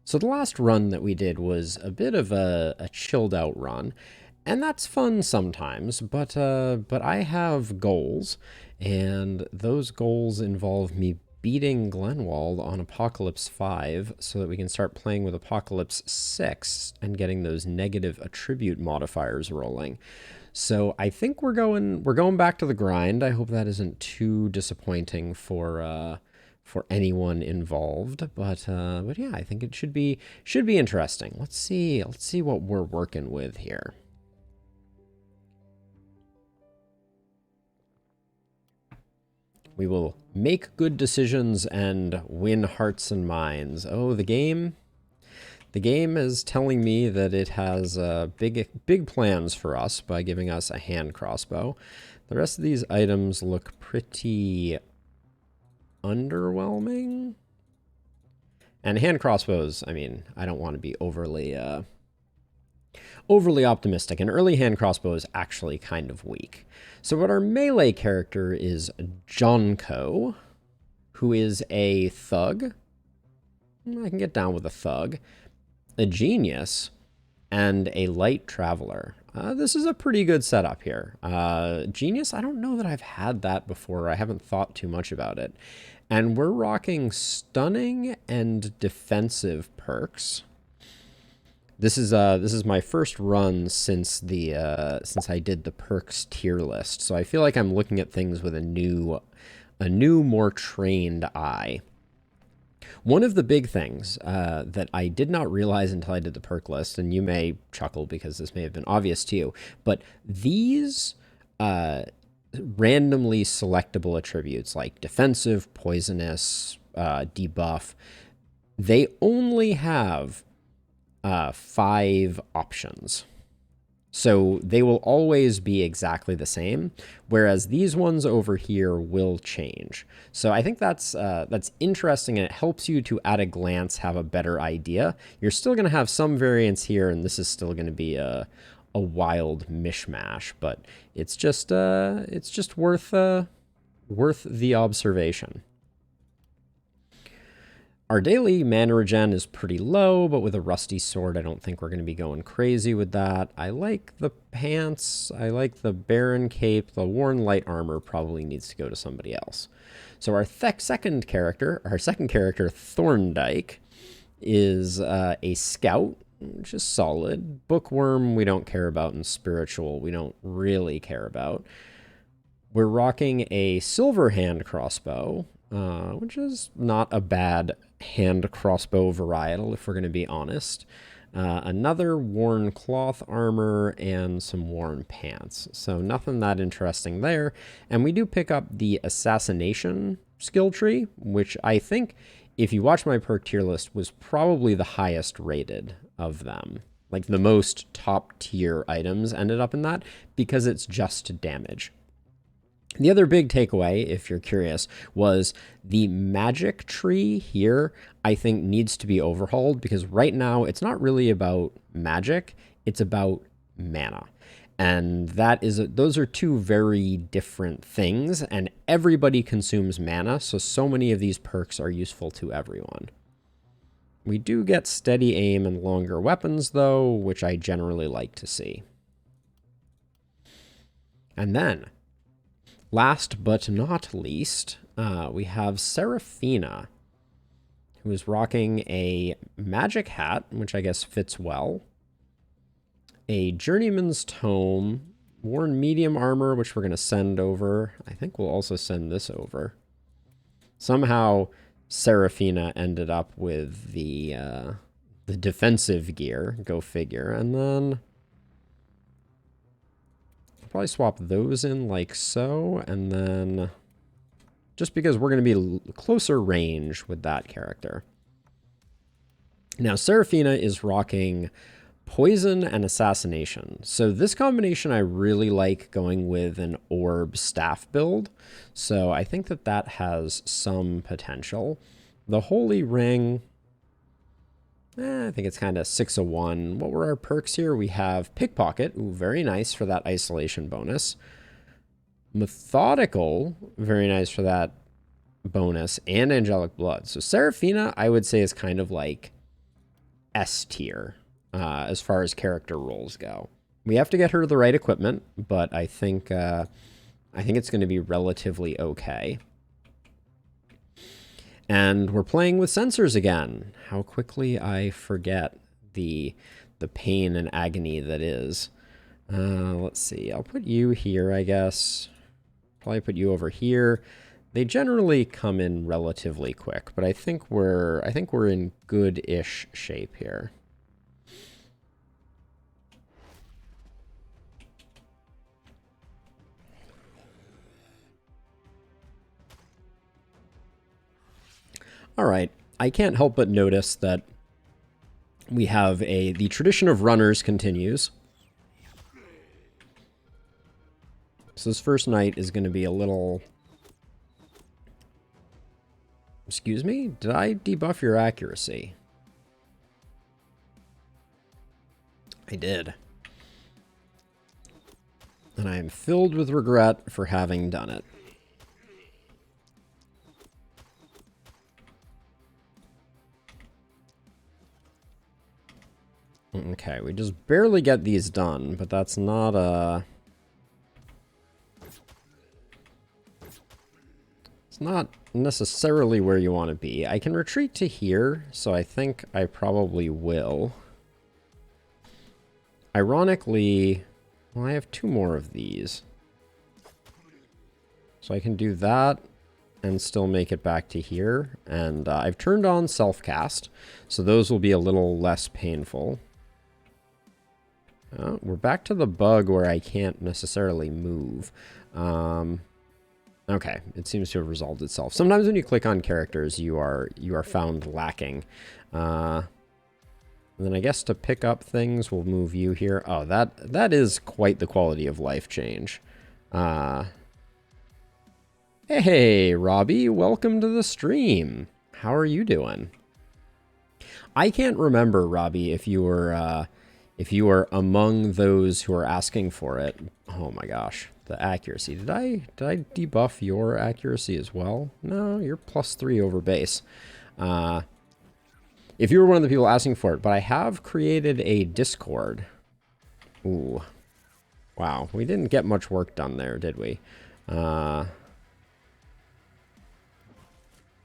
So the last run that we did was a bit of a chilled out run, and that's fun sometimes. But I have goals, and those goals involve me beating Glenwald on Apocalypse 5 so that we can start playing with Apocalypse 6 and getting those negative attribute modifiers rolling. So I think we're going back to the grind. I hope that isn't too disappointing for anyone involved. But yeah, I think it should be interesting. Let's see what we're working with here. We will make good decisions and win hearts and minds. Oh, the game. The game is telling me that it has big plans for us by giving us a hand crossbow. The rest of these items look pretty underwhelming. And hand crossbows, I mean, I don't want to be overly optimistic. An early hand crossbow is actually kind of weak. So what our melee character is Jonko, who is a thug. I can get down with a thug. A genius, and a light traveler. This is a pretty good setup here. Genius, I don't know that I've had that before. I haven't thought too much about it. And we're rocking stunning and defensive perks. This is my first run since I did the perks tier list. So I feel like I'm looking at things with a new, more trained eye. One of the big things that I did not realize until I did the perk list, and you may chuckle because this may have been obvious to you, but these randomly selectable attributes like defensive, poisonous, debuff, they only have 5 options. So they will always be exactly the same, whereas these ones over here will change. So I think that's interesting, and it helps you to, at a glance, have a better idea. You're still going to have some variance here, and this is still going to be a wild mishmash, but it's just worth the observation. Our daily mana regen is pretty low, but with a rusty sword, I don't think we're going to be going crazy with that. I like the pants. I like the Baron cape. The worn light armor probably needs to go to somebody else. So our second character, Thorndyke, is a scout, which is solid. Bookworm, we don't care about, and spiritual, we don't really care about. We're rocking a silver hand crossbow, which is not a bad hand crossbow varietal, if we're going to be honest. Another worn cloth armor and some worn pants. So nothing that interesting there. And we do pick up the assassination skill tree, which I think, if you watch my perk tier list, was probably the highest rated of them. Like the most top tier items ended up in that because it's just damage. The other big takeaway, if you're curious, was the magic tree here, I think, needs to be overhauled because right now it's not really about magic, it's about mana. And those are two very different things, and everybody consumes mana, so many of these perks are useful to everyone. We do get steady aim and longer weapons, though, which I generally like to see. And then, last but not least, we have Seraphina, who is rocking a magic hat, which I guess fits well, a journeyman's tome, worn medium armor, which we're going to send over. I think we'll also send this over. Somehow, Seraphina ended up with the defensive gear, go figure, and then probably swap those in like so, and then just because we're going to be closer range with that character. Now, Seraphina is rocking poison and assassination. So this combination I really like going with an orb staff build. So I think that has some potential. The holy ring, I think it's kind of 6/1. What were our perks here? We have pickpocket, ooh, very nice for that isolation bonus. Methodical, very nice for that bonus, and angelic blood. So Seraphina, I would say, is kind of like S tier as far as character roles go. We have to get her the right equipment, but I think it's going to be relatively okay. And we're playing with sensors again. How quickly I forget the pain and agony that is. Let's see. I'll put you here, I guess. Probably put you over here. They generally come in relatively quick, but I think we're in good-ish shape here. All right, I can't help but notice that we have the tradition of runners continues. So this first night is going to be a little... Excuse me? Did I debuff your accuracy? I did. And I am filled with regret for having done it. Okay, we just barely get these done, but that's not it's not necessarily where you want to be. I can retreat to here, so I think I probably will. Ironically, well, I have 2 more of these. So I can do that and still make it back to here. And I've turned on self-cast, so those will be a little less painful. We're back to the bug where I can't necessarily move. Okay, it seems to have resolved itself. Sometimes when you click on characters, you are found lacking. And then I guess to pick up things, we'll move you here. Oh, that is quite the quality of life change. Hey, Robbie, welcome to the stream. How are you doing? I can't remember, Robbie, if you were among those who are asking for it. Oh my gosh, the accuracy. Did I debuff your accuracy as well? No, you're +3 over base. If you were one of the people asking for it, but I have created a Discord. Ooh. Wow, we didn't get much work done there, did we? And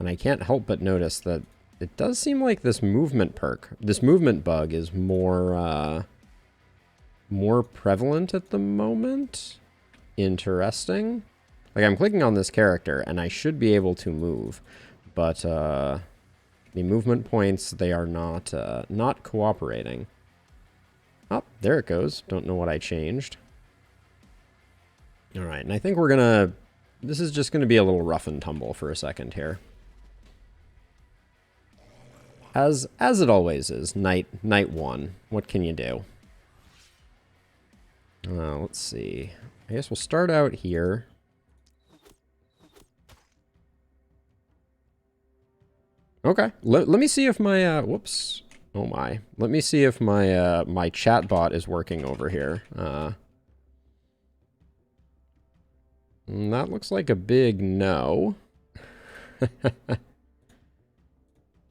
I can't help but notice that it does seem like this movement bug is more prevalent at the moment. Interesting. Like, I'm clicking on this character, and I should be able to move, but the movement points, they are not cooperating. Oh, there it goes. Don't know what I changed. All right, and I think this is just gonna be a little rough and tumble for a second here. As it always is, night 1. What can you do? Let's see. I guess we'll start out here. Okay. Let me see if my whoops. Oh my. Let me see if my my chat bot is working over here. That looks like a big no.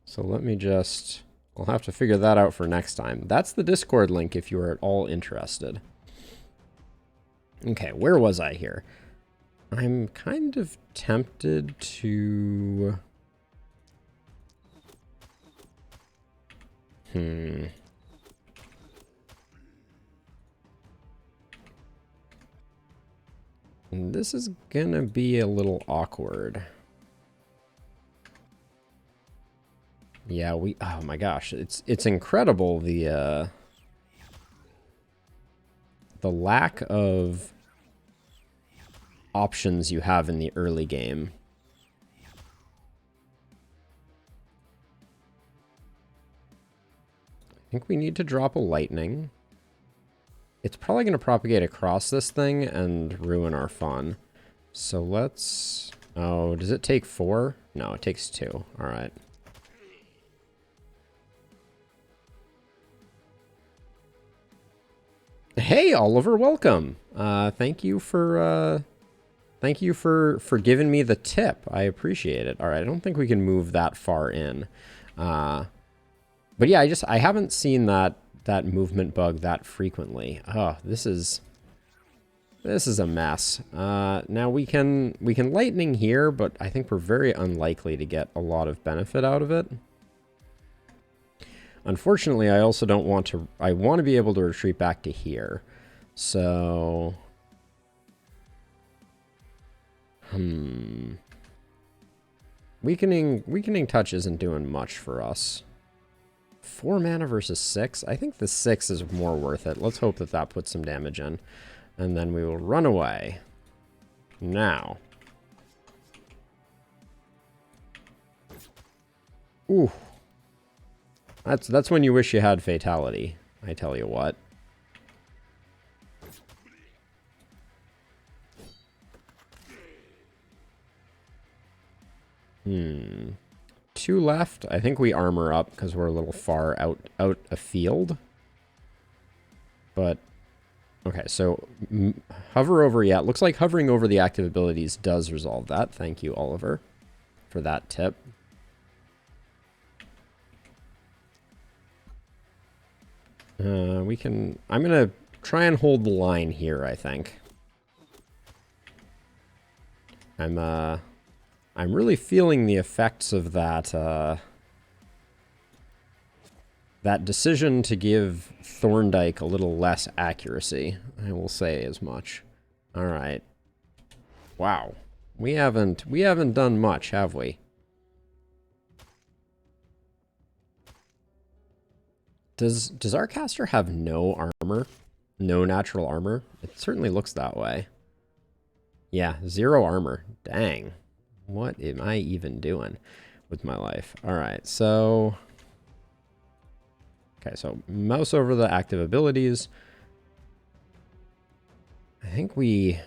So let me just... I'll have to figure that out for next time. That's the Discord link if you are at all interested. Okay, where was I here? I'm kind of tempted to... This is gonna be a little awkward. Yeah, oh my gosh, it's incredible the lack of options you have in the early game. I think we need to drop a lightning. It's probably going to propagate across this thing and ruin our fun. So let's... Oh, does it take 4? No, it takes 2. All right. Hey, Oliver, welcome. Thank you for giving me the tip. I appreciate it. All right, I don't think we can move that far in. But yeah, I haven't seen that movement bug that frequently. Oh, this is a mess. Now we can lightning here, but I think we're very unlikely to get a lot of benefit out of it. Unfortunately, I also don't want to... I want to be able to retreat back to here. So... Weakening touch isn't doing much for us. 4 mana versus 6? I think the 6 is more worth it. Let's hope that that puts some damage in. And then we will run away. Now. Ooh. That's when you wish you had Fatality, I tell you what. Hmm. 2 left. I think we armor up because we're a little far out afield. But, okay, so hover over, yeah, it looks like hovering over the active abilities does resolve that. Thank you, Oliver, for that tip. I'm going to try and hold the line here, I think. I'm really feeling the effects of that, that decision to give Thorndyke a little less accuracy. I will say as much. All right. Wow. We haven't done much, have we? Does our caster have no armor? No natural armor? It certainly looks that way. Yeah, 0 armor. Dang. What am I even doing with my life? All right, so... Okay, so mouse over the active abilities. I think we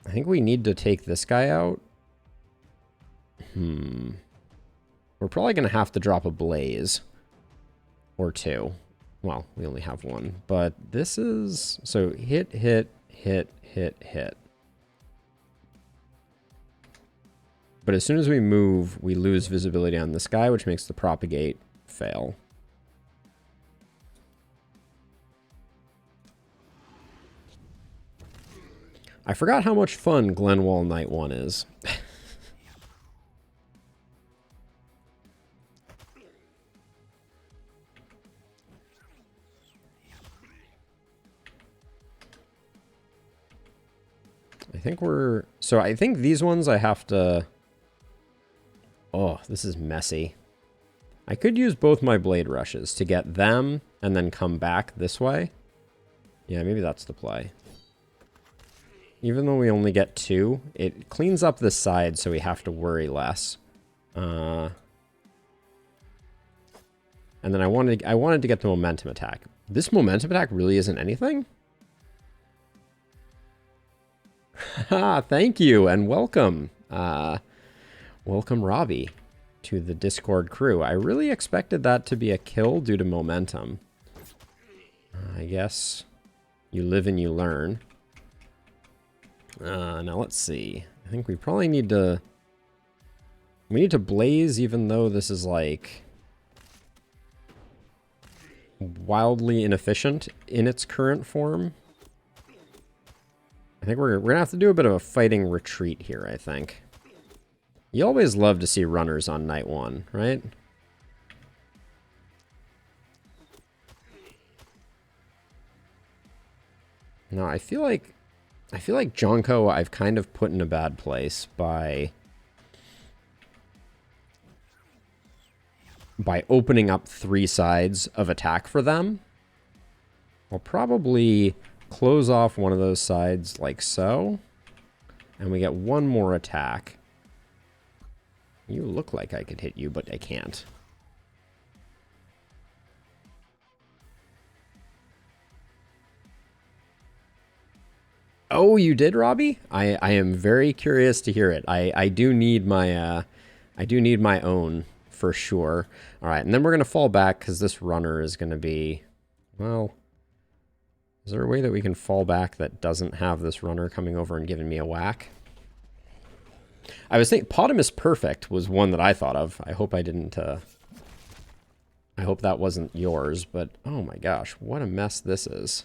need to take this guy out. We're probably going to have to drop a blaze. Or 2. Well, we only have 1. But this is... So hit, hit, hit, hit, hit. But as soon as we move, we lose visibility on this guy, which makes the propagate fail. I forgot how much fun Glenwald Night 1 is. I think we're... So I think these ones I have to... Oh, this is messy. I could use both my blade rushes to get them and then come back this way. Yeah, maybe that's the play. Even though we only get 2, it cleans up this side so we have to worry less. And then I wanted to get the momentum attack. This momentum attack really isn't anything? Ha! Thank you and welcome. Welcome, Robbie, to the Discord crew. I really expected that to be a kill due to momentum. I guess you live and you learn. Now let's see. I think we probably need to... We need to blaze even though this is like... wildly inefficient in its current form. I think we're going to have to do a bit of a fighting retreat here, I think. You always love to see runners on night 1, right? No, I feel like Jonko I've kind of put in a bad place by opening up 3 sides of attack for them. I'll probably close off one of those sides like so, and we get 1 more attack. You look like I could hit you, but I can't. Oh, you did, Robbie? I am very curious to hear it. I do need my own for sure. All right, and then we're gonna fall back because this runner is gonna be, well, is there a way that we can fall back that doesn't have this runner coming over and giving me a whack? I was thinking Potamus Perfect was one that I thought of. I hope I didn't, I hope that wasn't yours, but oh my gosh, what a mess this is.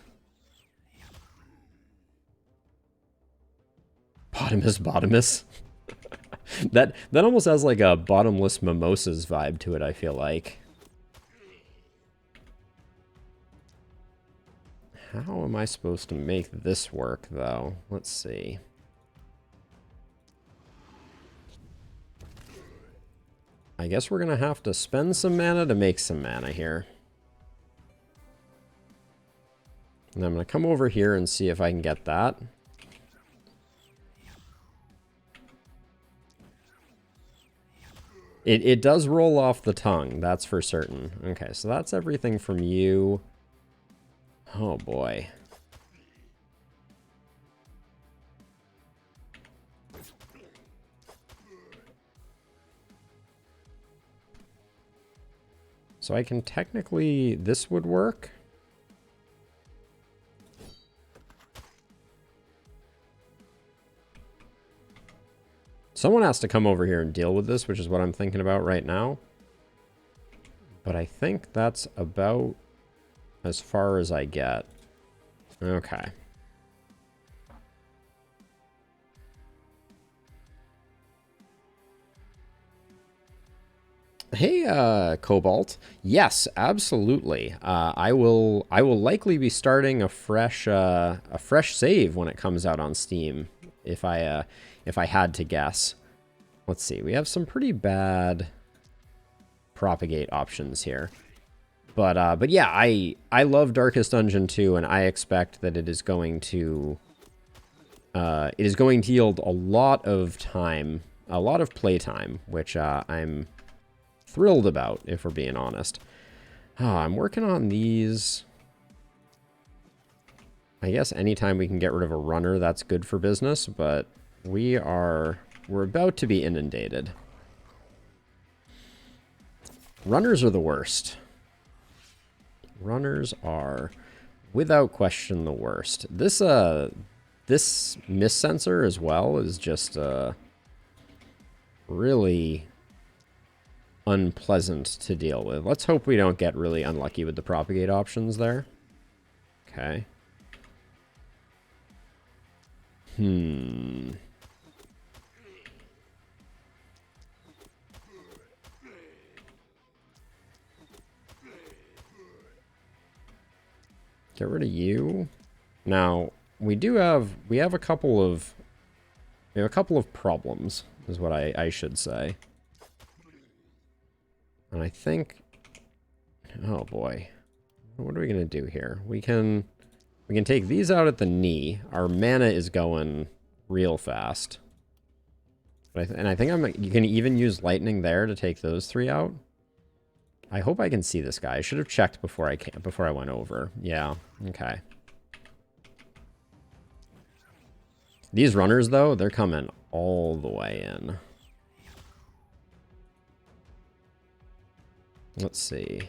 Bottomless. that almost has like a bottomless mimosas vibe to it, I feel like. How am I supposed to make this work, though? Let's see. I guess we're going to have to spend some mana to make some mana here. And I'm going to come over here and see if I can get that. It does roll off the tongue, that's for certain. Okay, so that's everything from you. Oh boy. So I can technically, this would work. Someone has to come over here and deal with this, which is what I'm thinking about right now. But I think that's about as far as I get. Okay. Hey, Cobalt. Yes, absolutely. I will likely be starting a fresh save when it comes out on Steam. If I had to guess. Let's see. We have some pretty bad propagate options here. But yeah, I love Darkest Dungeon 2, and I expect that it is going to yield a lot of time, a lot of playtime, which I'm thrilled about, if we're being honest. I'm working on these. I guess anytime we can get rid of a runner, that's good for business, but we're about to be inundated. Runners are the worst. Runners are, without question, the worst. This miss sensor as well is just really unpleasant to deal with. Let's hope we don't get really unlucky with the propagate options there. Okay. Get rid of you. Now, we have a couple of problems, is what I should say. And I think, oh boy, what are we gonna do here? We can take these out at the knee. Our mana is going real fast. But I think you can even use lightning there to take those three out. I hope I can see this guy. I should have checked before I went over. Yeah, okay. These runners, though, they're coming all the way in. Let's see.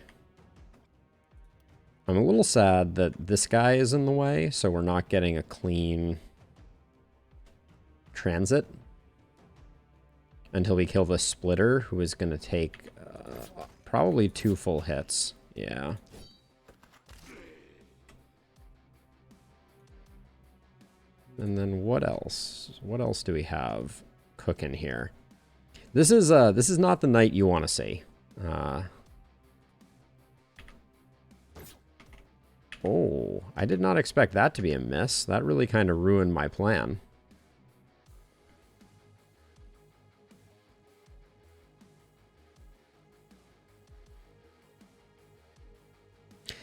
I'm a little sad that this guy is in the way, so we're not getting a clean transit until we kill the splitter, who is going to take probably 2 full hits. Yeah. And then what else? What else do we have cooking here? This is not the night you want to see. Oh, I did not expect that to be a miss. That really kind of ruined my plan.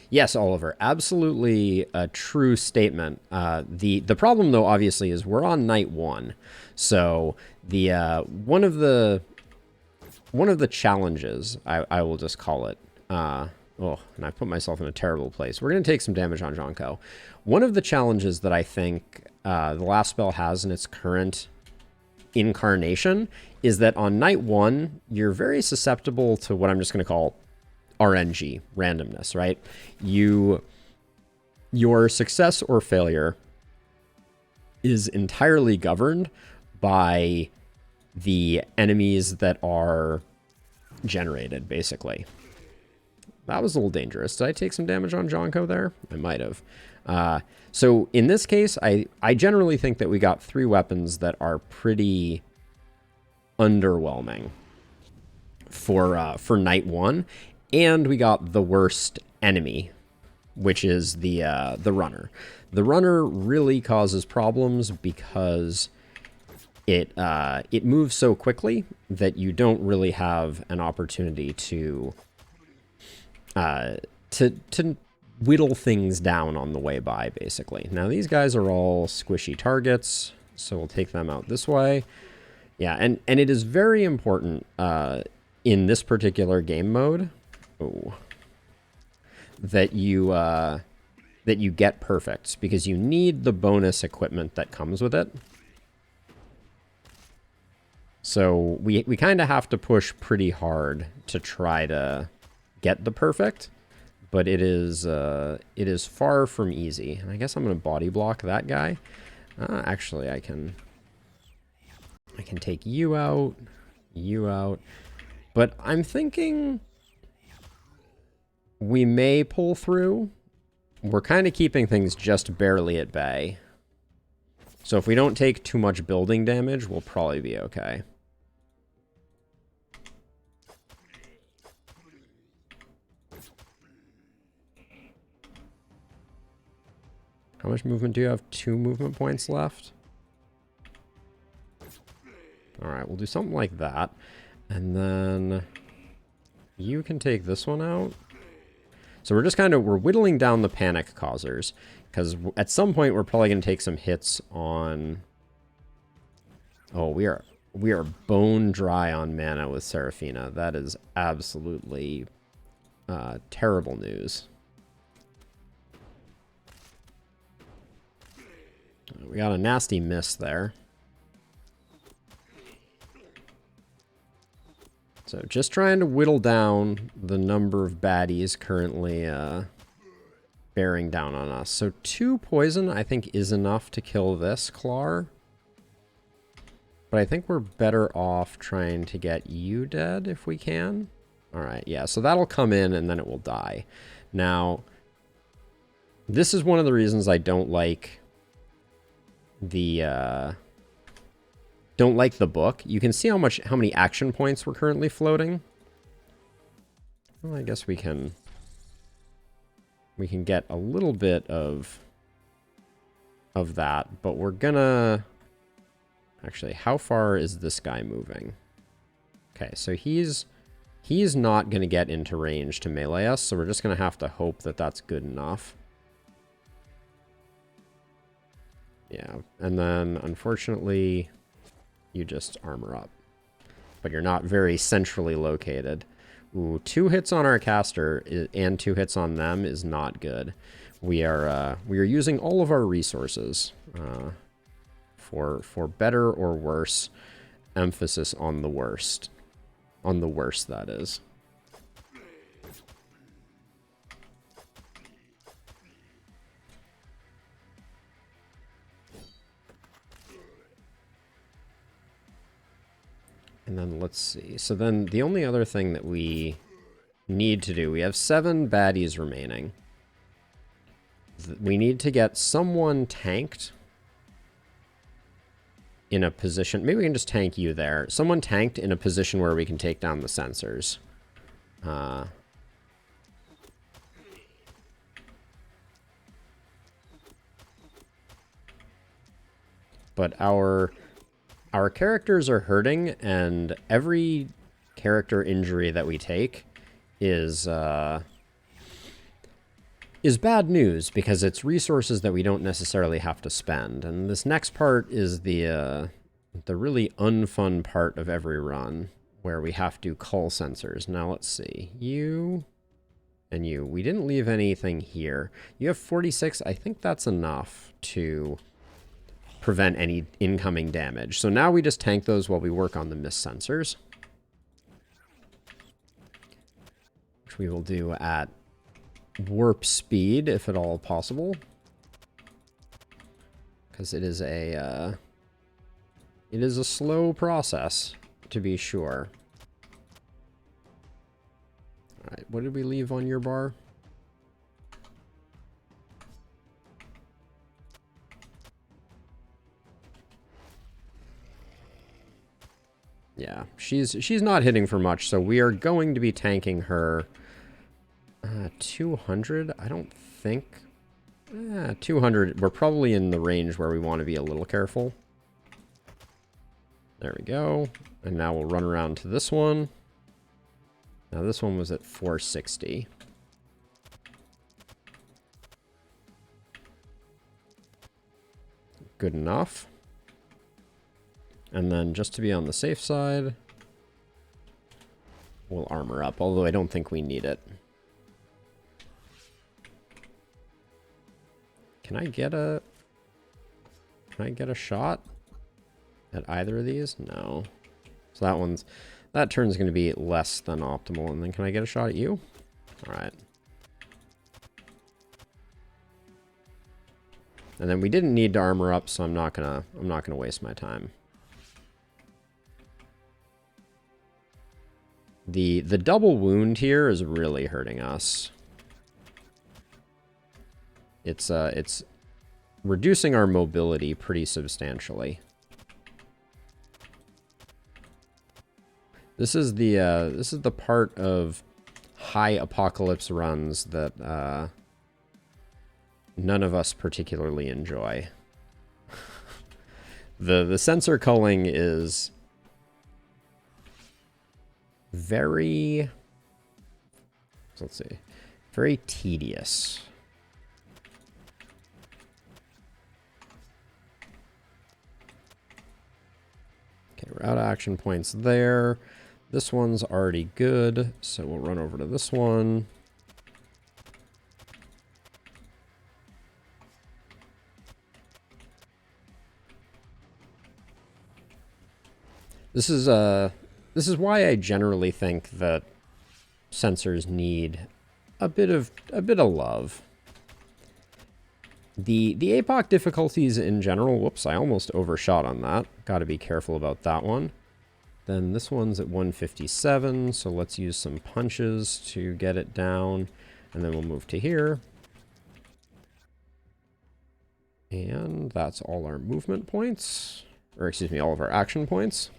Yes, Oliver, absolutely a true statement. The problem, though, obviously, is we're on night 1. So the one of the challenges, I will just call it. Oh, and I put myself in a terrible place. We're going to take some damage on Jonko. One of the challenges that I think the last spell has in its current incarnation is that on night 1, you're very susceptible to what I'm just going to call RNG, randomness, right? Your success or failure is entirely governed by the enemies that are generated, basically. That was a little dangerous. Did I take some damage on Jonko there? I might have. So in this case, I generally think that we got 3 weapons that are pretty underwhelming for night 1, and we got the worst enemy, which is the runner. The runner really causes problems because it moves so quickly that you don't really have an opportunity to whittle things down on the way by, basically. Now, these guys are all squishy targets, so we'll take them out this way. Yeah, and it is very important in this particular game mode that you get perfects, because you need the bonus equipment that comes with it. So we kind of have to push pretty hard to try to get the perfect, but it is far from easy. And I guess I'm going to body block that guy. Actually, I can take you out, but I'm thinking we may pull through. We're kind of keeping things just barely at bay. So if we don't take too much building damage, we'll probably be okay. How much movement do you have? 2 movement points left? Alright, we'll do something like that. And then you can take this one out. So we're just we're whittling down the panic causers, because at some point we're probably going to take some hits on... Oh, we are bone dry on mana with Seraphina. That is absolutely terrible news. We got a nasty miss there. So just trying to whittle down the number of baddies currently bearing down on us. So 2 poison, I think, is enough to kill this Clar. But I think we're better off trying to get you dead if we can. Alright, yeah, so that'll come in and then it will die. Now, this is one of the reasons I don't like the book. You can see how many action points we're currently floating. Well, I guess we can get a little bit of that, but we're gonna actually, how far is this guy moving? Okay, so he's not gonna get into range to melee us, so we're just gonna have to hope that that's good enough. Yeah, and then unfortunately you just armor up. But you're not very centrally located. Ooh, 2 hits on our caster and 2 hits on them is not good. We are using all of our resources for better or worse. Emphasis on the worst. On the worst, that is. And then let's see. So then the only other thing that we need to do, we have 7 baddies remaining. We need to get someone tanked in a position. Maybe we can just tank you there. Someone tanked in a position where we can take down the sensors. But our characters are hurting, and every character injury that we take is bad news, because it's resources that we don't necessarily have to spend. And this next part is the really unfun part of every run, where we have to cull sensors. Now let's see. You and you. We didn't leave anything here. You have 46. I think that's enough to prevent any incoming damage. So now we just tank those while we work on the mist sensors, which we will do at warp speed if at all possible, because it is a It is a slow process, to be sure. Alright, what did we leave on your bar? Yeah, she's not hitting for much, so we are going to be tanking her 200. I don't think 200. We're probably in the range where we want to be a little careful. There we go. And now we'll run around to this one. Now this one was at 460. Good enough. And then just to be on the safe side, we'll armor up, although I don't think we need it. Can I get a shot at either of these? No. So that turn's going to be less than optimal. And then can I get a shot at you? All right. And then we didn't need to armor up, so I'm not gonna waste my time. The double wound here is really hurting us. It's reducing our mobility pretty substantially. This is the part of high apocalypse runs that none of us particularly enjoy. The sensor culling is very, let's see, very tedious. Okay, we're out of action points there. This one's already good, so we'll run over to this one. This is why I generally think that sensors need a bit of love. The APOC difficulties in general, whoops, I almost overshot on that. Got to be careful about that one. Then this one's at 157, so let's use some punches to get it down, and then we'll move to here. And that's all our movement points, or excuse me, all of our action points.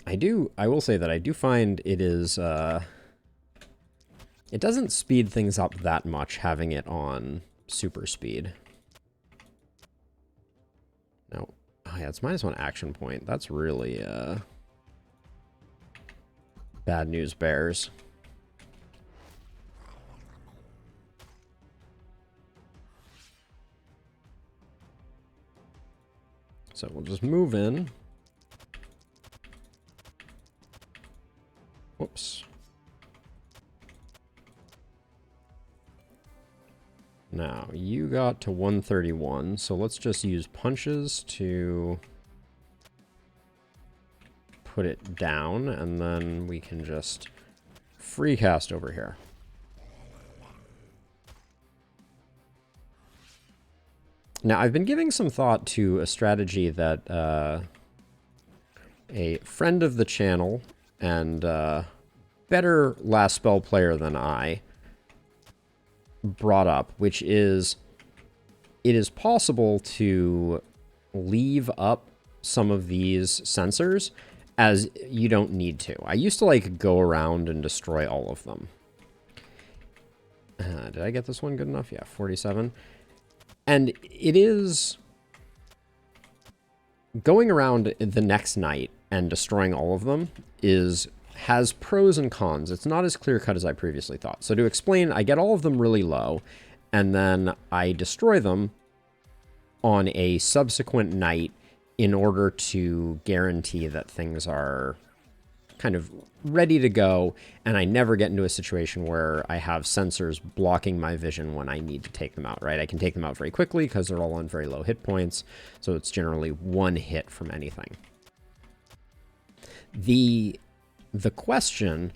I will say that I do find it is, it doesn't speed things up that much having it on super speed. No. Oh yeah, it's -1 action point. That's really, bad news bears. So we'll just move in. Whoops. Now, you got to 131, so let's just use punches to put it down, and then we can just free cast over here. Now, I've been giving some thought to a strategy that a friend of the channel and better last spell player than I brought up, which is it is possible to leave up some of these sensors as you don't need to. I used to like go around and destroy all of them. Did I get this one good enough? Yeah, 47. And it is going around the next night and destroying all of them has pros and cons. It's not as clear-cut as I previously thought. So to explain, I get all of them really low, and then I destroy them on a subsequent night in order to guarantee that things are kind of ready to go, and I never get into a situation where I have sensors blocking my vision when I need to take them out, right? I can take them out very quickly because they're all on very low hit points, so it's generally one hit from anything. The question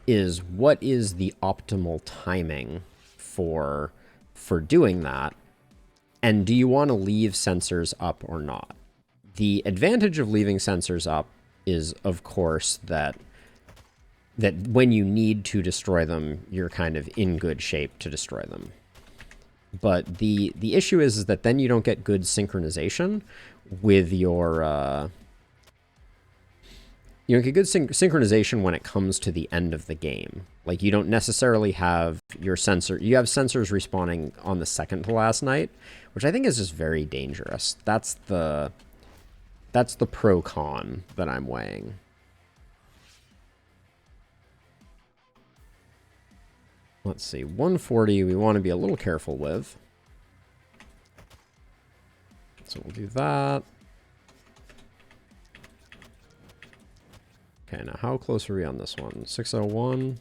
is, what is the optimal timing for doing that? And do you want to leave sensors up or not? The advantage of leaving sensors up is, of course, that when you need to destroy them, you're kind of in good shape to destroy them. But the issue is that then you don't get good synchronization with your... you don't get good synchronization when it comes to the end of the game. Like, you don't necessarily have your sensor... You have sensors respawning on the second to last night, which I think is just very dangerous. That's the pro-con that I'm weighing. Let's see, 140 we want to be a little careful with. So we'll do that. Okay, now how close are we on this one? 601.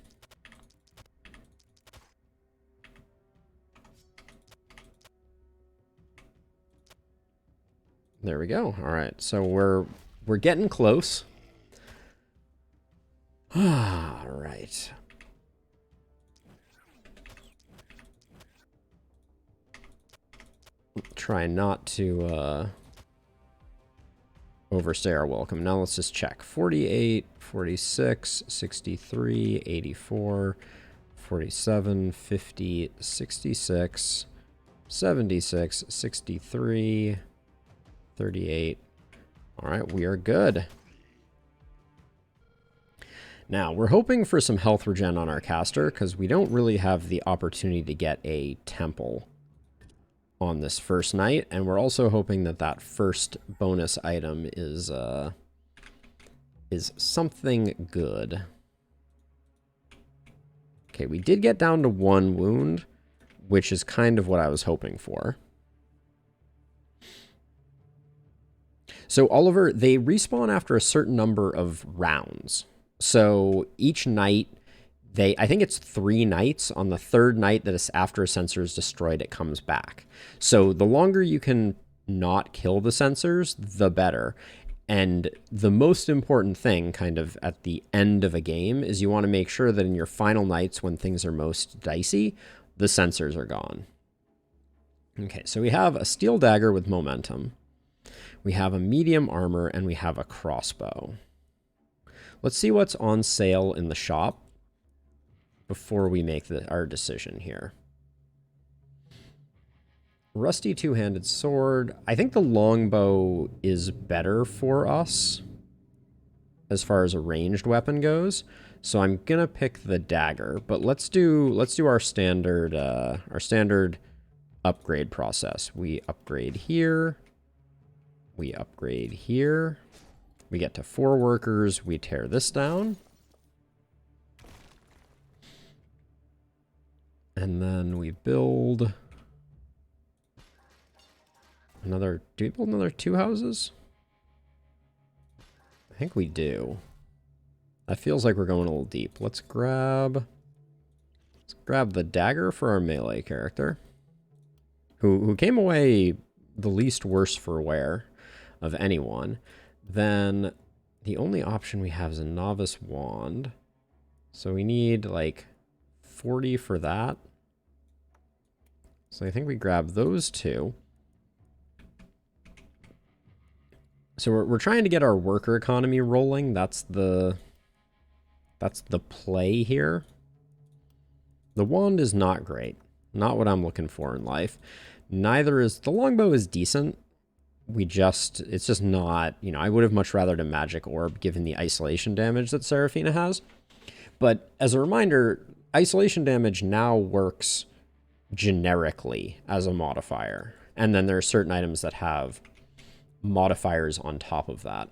There we go. All right, so we're getting close. All right. Try not to overstay our welcome. Now let's just check. 48, 46, 63, 84, 47, 50, 66, 76, 63, 38. All right, we are good. Now, we're hoping for some health regen on our caster because we don't really have the opportunity to get a temple on this first night, and we're also hoping that that first bonus item is something good. Okay, we did get down to 1 wound, which is kind of what I was hoping for. So Oliver, they respawn after a certain number of rounds. So each night, I think it's 3 nights. On the 3rd night that is after a sensor is destroyed, it comes back. So the longer you can not kill the sensors, the better. And the most important thing kind of at the end of a game is you want to make sure that in your final nights when things are most dicey, the sensors are gone. Okay, so we have a steel dagger with momentum. We have a medium armor, and we have a crossbow. Let's see what's on sale in the shop before we make our decision here. Rusty two-handed sword. I think the longbow is better for us as far as a ranged weapon goes. So I'm gonna pick the dagger, but let's do our standard upgrade process. We upgrade here. We upgrade here. We get to 4 workers. We tear this down. And then we build another... Do we build another 2 houses? I think we do. That feels like we're going a little deep. Let's grab the dagger for our melee character, who came away the least worse for wear of anyone. Then the only option we have is a novice wand. So we need like 40 for that. So I think we grab those 2. So we're trying to get our worker economy rolling. That's the play here. The wand is not great. Not what I'm looking for in life. Neither is... The longbow is decent. It's just not... You know, I would have much rather a magic orb given the isolation damage that Seraphina has. But as a reminder, isolation damage now works generically as a modifier. And then there are certain items that have modifiers on top of that.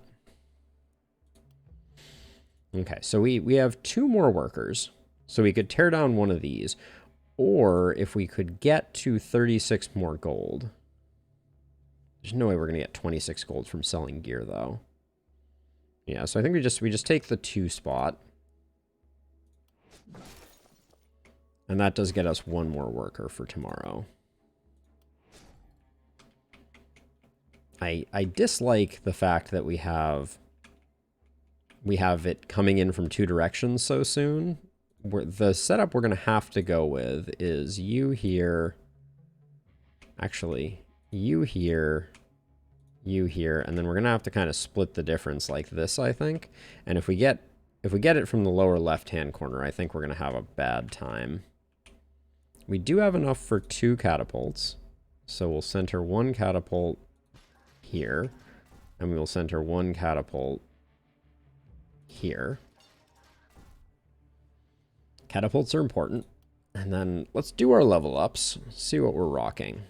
Okay, so we have 2 more workers. So we could tear down one of these. Or if we could get to 36 more gold. There's no way we're going to get 26 gold from selling gear, though. Yeah, so I think we just take the 2 spot. And that does get us 1 more worker for tomorrow. I dislike the fact that we have it coming in from 2 directions so soon. The setup we're going to have to go with is you here. Actually, you here, you here, and then we're gonna have to kind of split the difference like this, I think. And if we get it from the lower left-hand corner, I think we're gonna have a bad time. We do have enough for 2 catapults, so we'll center 1 catapult here, and we will center 1 catapult here. Catapults are important. And then let's do our level ups, see what we're rocking.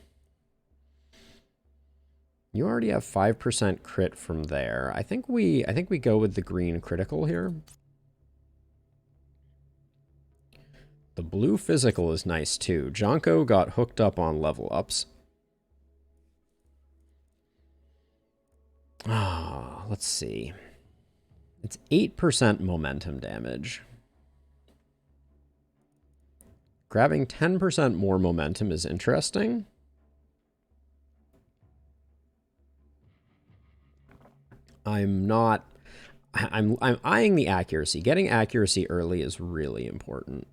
You already have 5% crit from there. I think we go with the green critical here. The blue physical is nice too. Jonko got hooked up on level ups. Ah, let's see. It's 8% momentum damage. Grabbing 10% more momentum is interesting. I'm eyeing the accuracy. Getting accuracy early is really important.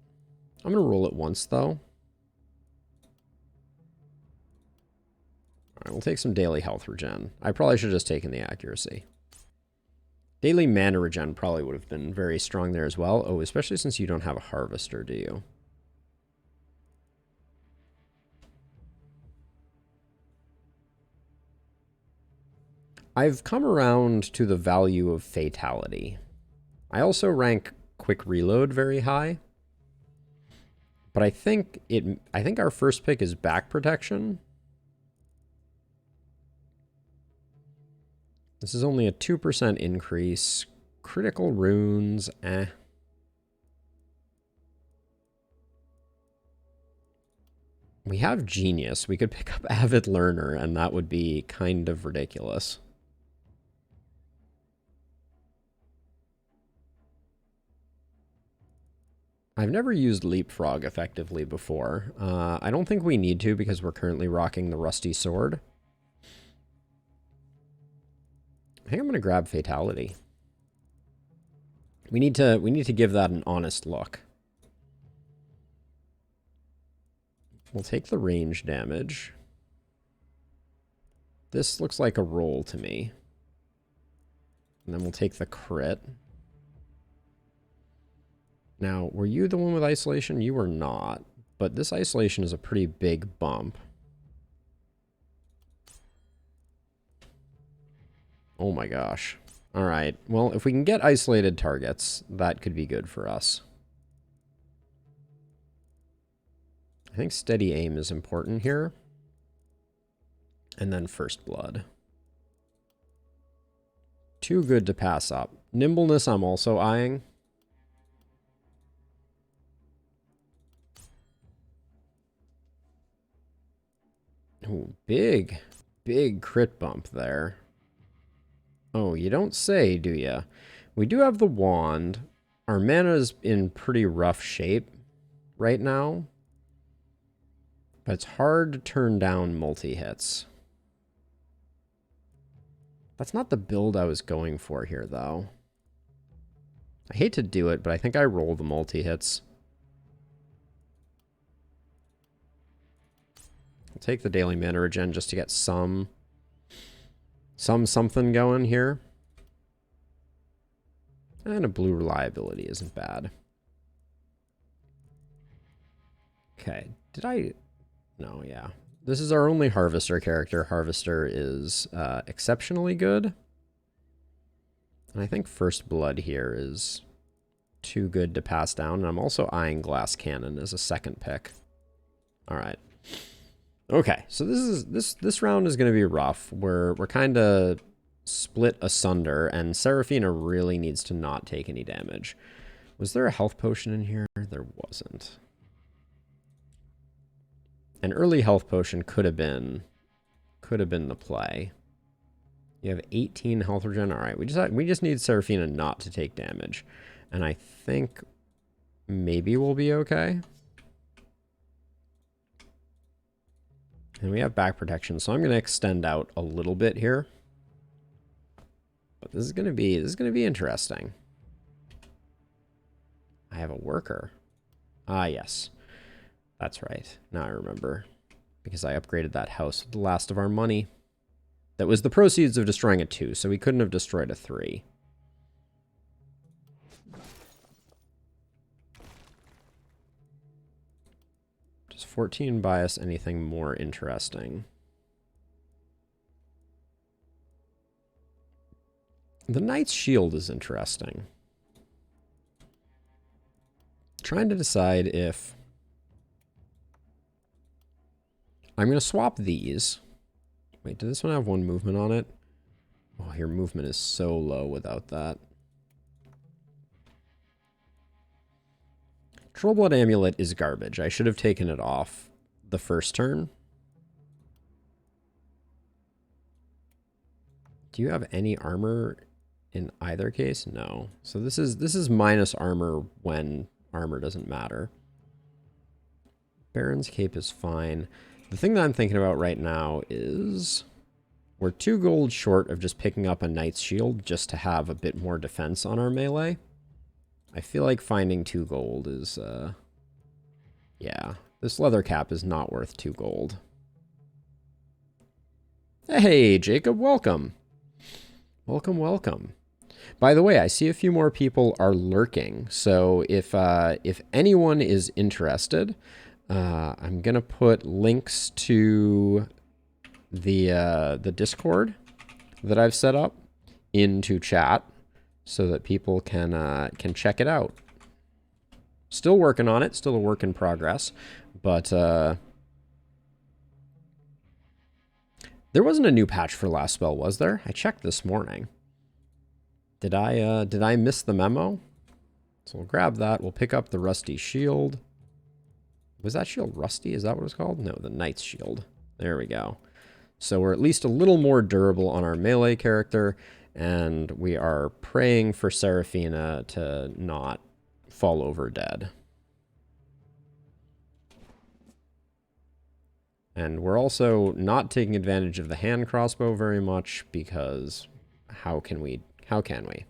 I'm going to roll it once, though. All right, we'll take some daily health regen. I probably should have just taken the accuracy. Daily mana regen probably would have been very strong there as well. Oh, especially since you don't have a harvester, do you? I've come around to the value of fatality. I also rank quick reload very high. But I think our first pick is back protection. This is only a 2% increase. Critical runes, eh. We have Genius. We could pick up Avid Learner, and that would be kind of ridiculous. I've never used Leapfrog effectively before. I don't think we need to because we're currently rocking the Rusty Sword. I think I'm going to grab Fatality. We need to give that an honest look. We'll take the range damage. This looks like a roll to me. And then we'll take the crit. Now, were you the one with isolation? You were not. But this isolation is a pretty big bump. Oh my gosh. Alright, well, if we can get isolated targets, that could be good for us. I think steady aim is important here. And then first blood. Too good to pass up. Nimbleness I'm also eyeing. Ooh, big crit bump there. Oh, you don't say, do ya? We do have the wand. Our mana is in pretty rough shape right now. But it's hard to turn down multi-hits. That's not the build I was going for here, though. I hate to do it, but I think I roll the multi-hits. I'll take the daily mana regen just to get something going here. And a blue reliability isn't bad. Okay, no, yeah. This is our only Harvester character. Harvester is exceptionally good. And I think First Blood here is too good to pass down. And I'm also eyeing Glass Cannon as a second pick. All right. Okay, so this round is going to be rough. We're kind of split asunder, and Seraphina really needs to not take any damage. Was there a health potion in here? There wasn't. An early health potion could have been the play. You have 18 health regen. All right, we just need Seraphina not to take damage, and I think maybe we'll be okay. And we have back protection, so I'm going to extend out a little bit here. But this is going to be interesting. I have a worker. Ah, yes. That's right. Now I remember. because I upgraded that house with the last of our money. That was the proceeds of destroying a 2, so we couldn't have destroyed a 3. Does 14 buy us anything more interesting? The Knight's Shield is interesting. Trying to decide if I'm going to swap these. Wait, did this one have 1 movement on it? Oh, your movement is so low without that. Trollblood Amulet is garbage. I should have taken it off the first turn. Do you have any armor in either case? No. So this is minus armor when armor doesn't matter. Baron's Cape is fine. The thing that I'm thinking about right now is we're 2 gold short of just picking up a Knight's Shield just to have a bit more defense on our melee. I feel like finding 2 gold is, yeah. This leather cap is not worth 2 gold. Hey, Jacob, welcome. Welcome, welcome. By the way, I see a few more people are lurking, so if anyone is interested, I'm gonna put links to the Discord that I've set up into chat so that people can check it out. Still working on it, still a work in progress, but there wasn't a new patch for last spell, was there? I checked this morning. Did I miss the memo? So we'll grab that. We'll pick up the Rusty Shield. Was that shield rusty? Is that what it's called? No, the Knight's Shield. There we go. So we're at least a little more durable on our melee character, and we are praying for Seraphina to not fall over dead. And we're also not taking advantage of the hand crossbow very much because how can we? How can we?